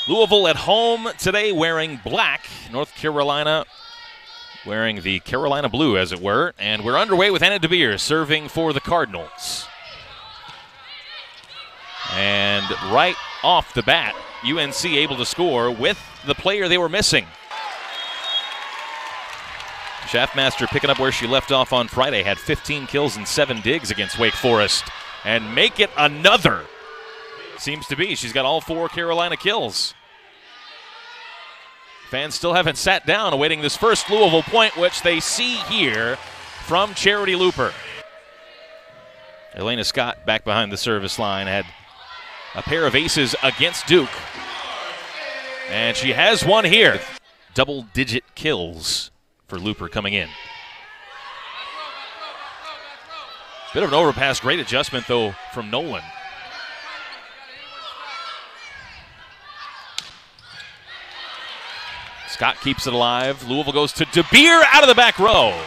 Louisville at home today wearing black. North Carolina wearing the Carolina blue, as it were. And we're underway with Anna DeBeer serving for the Cardinals. And right off the bat, UNC able to score with the player they were missing. Schaffmaster picking up where she left off on Friday, had 15 kills and 7 digs against Wake Forest. And make it another. Seems to be. She's got all 4 Carolina kills. Fans still haven't sat down awaiting this first Louisville point, which they see here from Charitie Luper. Elena Scott back behind the service line had a pair of aces against Duke. And she has one here. Double-digit kills for Luper coming in. Bit of an overpass, great adjustment though from Nolan. Scott keeps it alive. Louisville goes to DeBeer out of the back row.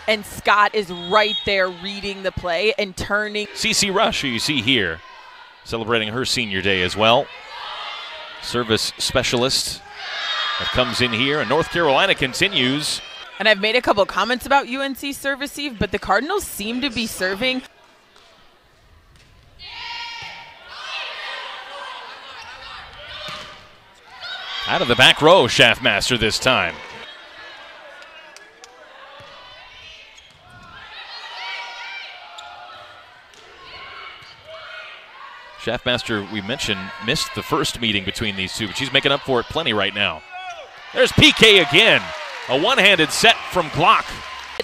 And Scott is right there reading the play and turning. CC Rush, who you see here, celebrating her senior day as well. Service specialist that comes in here, and North Carolina continues. And I've made a couple comments about UNC service eve, but the Cardinals seem to be serving. Out of the back row, Schaffmaster this time. Schaffmaster, we mentioned, missed the first meeting between these two, but she's making up for it plenty right now. There's PK again. A one-handed set from Glock.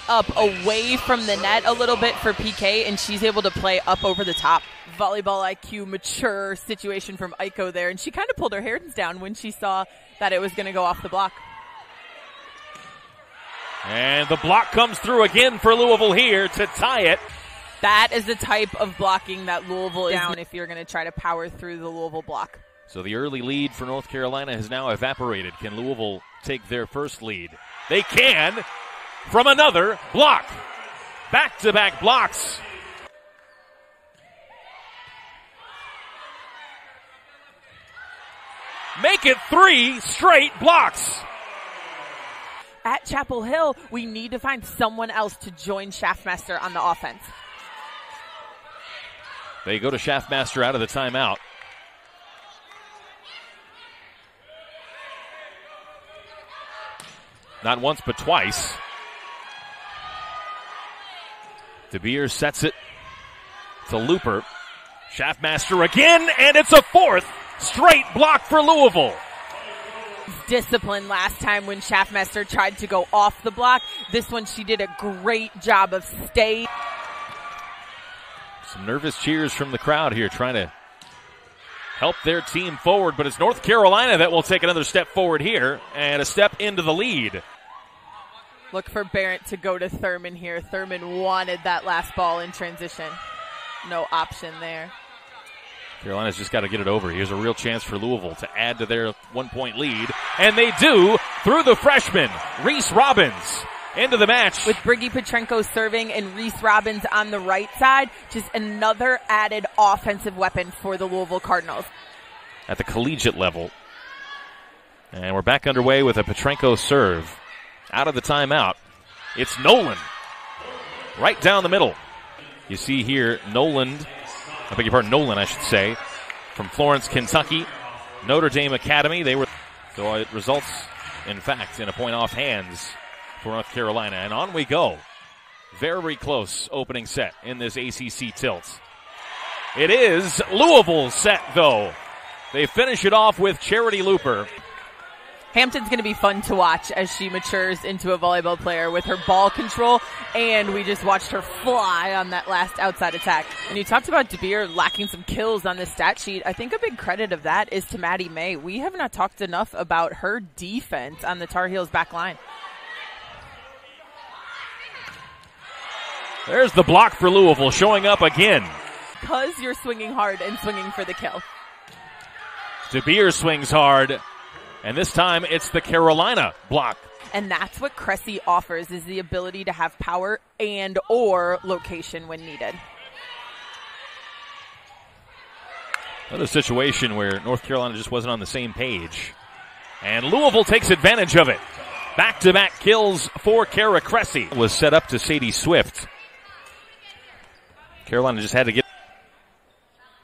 Up away from the net a little bit for PK, and she's able to play up over the top. Volleyball IQ, mature situation from Aiko there, and she kind of pulled her hands down when she saw that it was going to go off the block. And the block comes through again for Louisville here to tie it. That is the type of blocking that Louisville is down if you're going to try to power through the Louisville block. So the early lead for North Carolina has now evaporated. Can Louisville take their first lead? They can from another block. Back-to-back blocks. Make it 3 straight blocks. At Chapel Hill, we need to find someone else to join Schaffmaster on the offense. They go to Schaffmaster out of the timeout. Not once, but twice. DeBeer sets it to Luper. Schaffmaster again, and it's a 4th straight block for Louisville. Discipline last time when Schaffmaster tried to go off the block. This one, she did a great job of staying. Some nervous cheers from the crowd here trying to help their team forward, but it's North Carolina that will take another step forward here and a step into the lead. Look for Barrett to go to Thurman here. Thurman wanted that last ball in transition. No option there. Carolina's just got to get it over. Here's a real chance for Louisville to add to their 1-point lead, and they do through the freshman, Reese Robbins, into the match. With Briggy Petrenko serving and Reese Robbins on the right side, just another added offensive weapon for the Louisville Cardinals. At the collegiate level. And we're back underway with a Petrenko serve. Out of the timeout, it's Nolan. Right down the middle. You see here Nolan, I should say, from Florence, Kentucky, Notre Dame Academy. So it results, in fact, in a point off hands for North Carolina. And on we go. Very close opening set in this ACC tilt. It is Louisville's set, though. They finish it off with Charitie Luper. Hampton's going to be fun to watch as she matures into a volleyball player with her ball control, and we just watched her fly on that last outside attack. And you talked about DeBeer lacking some kills on the stat sheet. I think a big credit of that is to Maddie May. We have not talked enough about her defense on the Tar Heels back line. There's the block for Louisville showing up again. Because you're swinging hard and swinging for the kill. DeBeer swings hard. And this time it's the Carolina block. And that's what Cressy offers, is the ability to have power and or location when needed. Another situation where North Carolina just wasn't on the same page. And Louisville takes advantage of it. Back-to-back kills for Kara Cressy. Was set up to Sadie Swift. Carolina just had to get.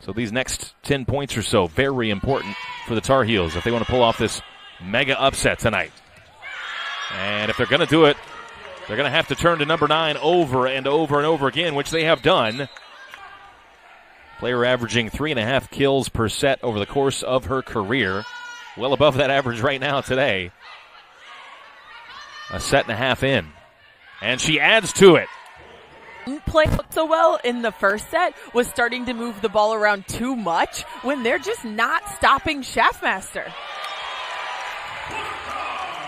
So these next 10 points or so, very important for the Tar Heels if they want to pull off this mega upset tonight. And if they're going to do it, they're going to have to turn to number 9 over and over and over again, which they have done. Player averaging 3.5 kills per set over the course of her career. Well above that average right now today. A set and a half in. And she adds to it. Play so well in the first set was starting to move the ball around too much when they're just not stopping Schaffmaster.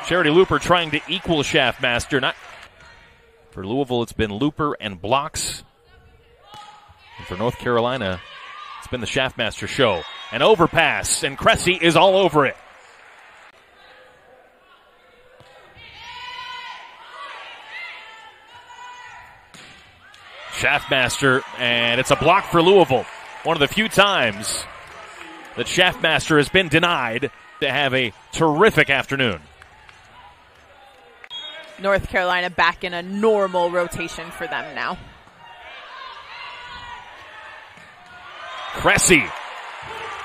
Charitie Luper trying to equal Schaffmaster. Not for Louisville, it's been Luper and blocks. And for North Carolina, it's been the Schaffmaster show. An overpass, and Cressy is all over it. Schaffmaster, and it's a block for Louisville. One of the few times that Schaffmaster has been denied to have a terrific afternoon. North Carolina back in a normal rotation for them now. Cressy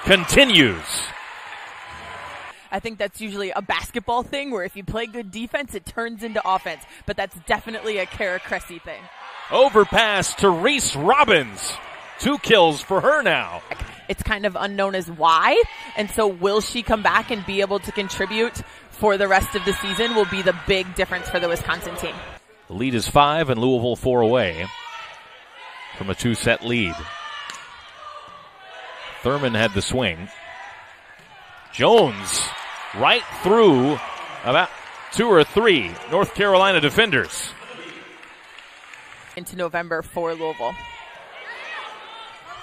continues. I think that's usually a basketball thing where if you play good defense, it turns into offense. But that's definitely a Kara Cressy thing. Overpass to Reese Robbins. 2 kills for her now. It's kind of unknown as why. And so will she come back and be able to contribute for the rest of the season will be the big difference for the Wisconsin team. The lead is 5 and Louisville 4 away from a 2-set lead. Thurman had the swing. Jones right through about 2 or 3 North Carolina defenders. Into November for Louisville.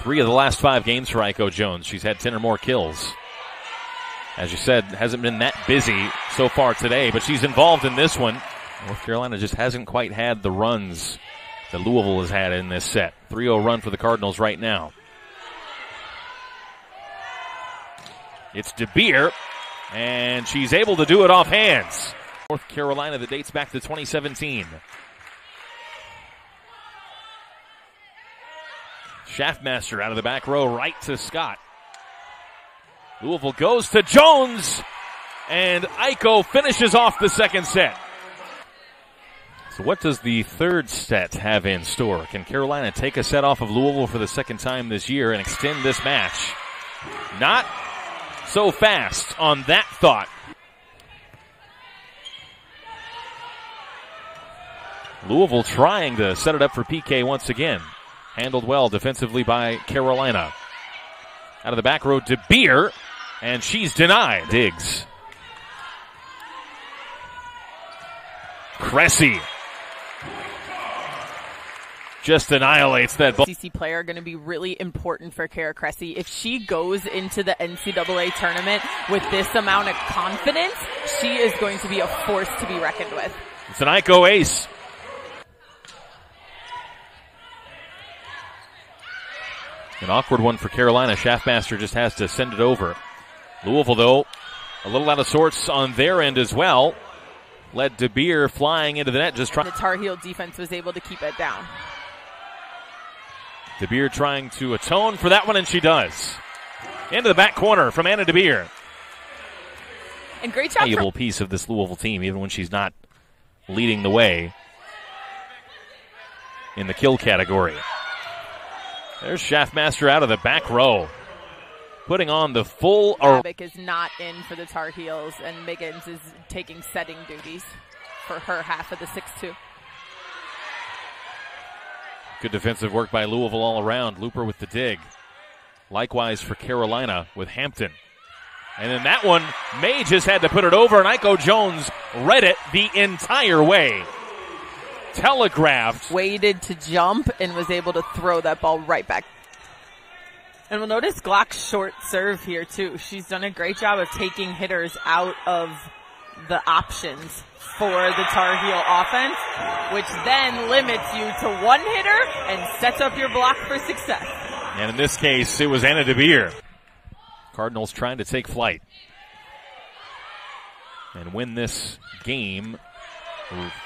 3 of the last 5 games for Aiko Jones. She's had 10 or more kills. As you said, hasn't been that busy so far today, but she's involved in this one. North Carolina just hasn't quite had the runs that Louisville has had in this set. 3-0 run for the Cardinals right now. It's DeBeer, and she's able to do it off hands. North Carolina that dates back to 2017. Schaffmaster out of the back row, right to Scott. Louisville goes to Jones, and Aiko finishes off the second set. So what does the third set have in store? Can Carolina take a set off of Louisville for the second time this year and extend this match? Not so fast on that thought. Louisville trying to set it up for PK once again. Handled well defensively by Carolina. Out of the back row, DeBeer, and she's denied. Diggs. Cressy just annihilates that ball. ACC player going to be really important for Kara Cressy. If she goes into the NCAA tournament with this amount of confidence, she is going to be a force to be reckoned with. It's an Aiko ace. An awkward one for Carolina. Schaffmaster just has to send it over. Louisville, though, a little out of sorts on their end as well. Led DeBeer flying into the net. Just trying. The Tar Heel defense was able to keep it down. DeBeer trying to atone for that one, and she does. Into the back corner from Anna DeBeer. And great job. Valuable piece of this Louisville team, even when she's not leading the way in the kill category. There's Schaffmaster out of the back row. Putting on the full... Arabic is not in for the Tar Heels, and Miggins is taking setting duties for her half of the 6-2. Good defensive work by Louisville all around. Luper with the dig. Likewise for Carolina with Hampton. And then that one, May just had to put it over, and Aiko Jones read it the entire way. Telegraphed. Waited to jump and was able to throw that ball right back. And we'll notice Glock's short serve here too. She's done a great job of taking hitters out of the options for the Tar Heel offense, which then limits you to one hitter and sets up your block for success. And in this case, it was Anna DeBeer. Cardinals trying to take flight and win this game,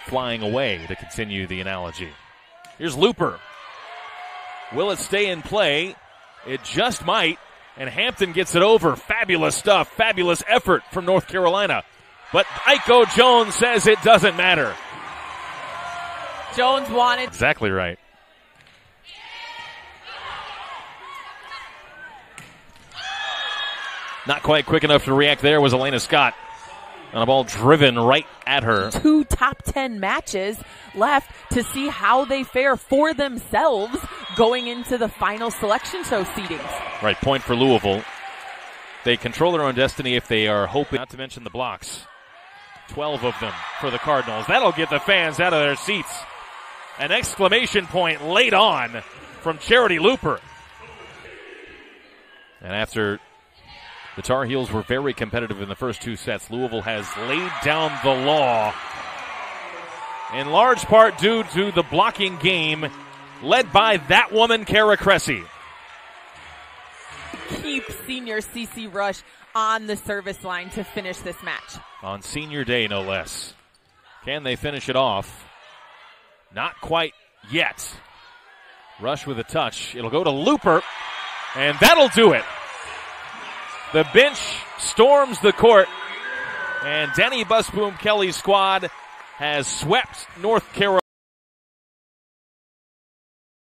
flying away, to continue the analogy. Here's Luper. Will it stay in play? It just might, and Hampton gets it over. Fabulous stuff, fabulous effort from North Carolina. But Aiko Jones says it doesn't matter. Jones wanted. Exactly right. Not quite quick enough to react there was Elena Scott. On a ball driven right at her. 2 top 10 matches left to see how they fare for themselves going into the final selection show seedings. Right, point for Louisville. They control their own destiny if they are hoping, not to mention the blocks. 12 of them for the Cardinals. That'll get the fans out of their seats. An exclamation point late on from Charitie Luper. And after the Tar Heels were very competitive in the first 2 sets, Louisville has laid down the law, in large part due to the blocking game led by that woman, Kara Cressy. Keep senior CC Rush on the service line to finish this match. On senior day, no less. Can they finish it off? Not quite yet. Rush with a touch. It'll go to Luper, and that'll do it. The bench storms the court, and Danny Busboom Kelly's squad has swept North Carolina.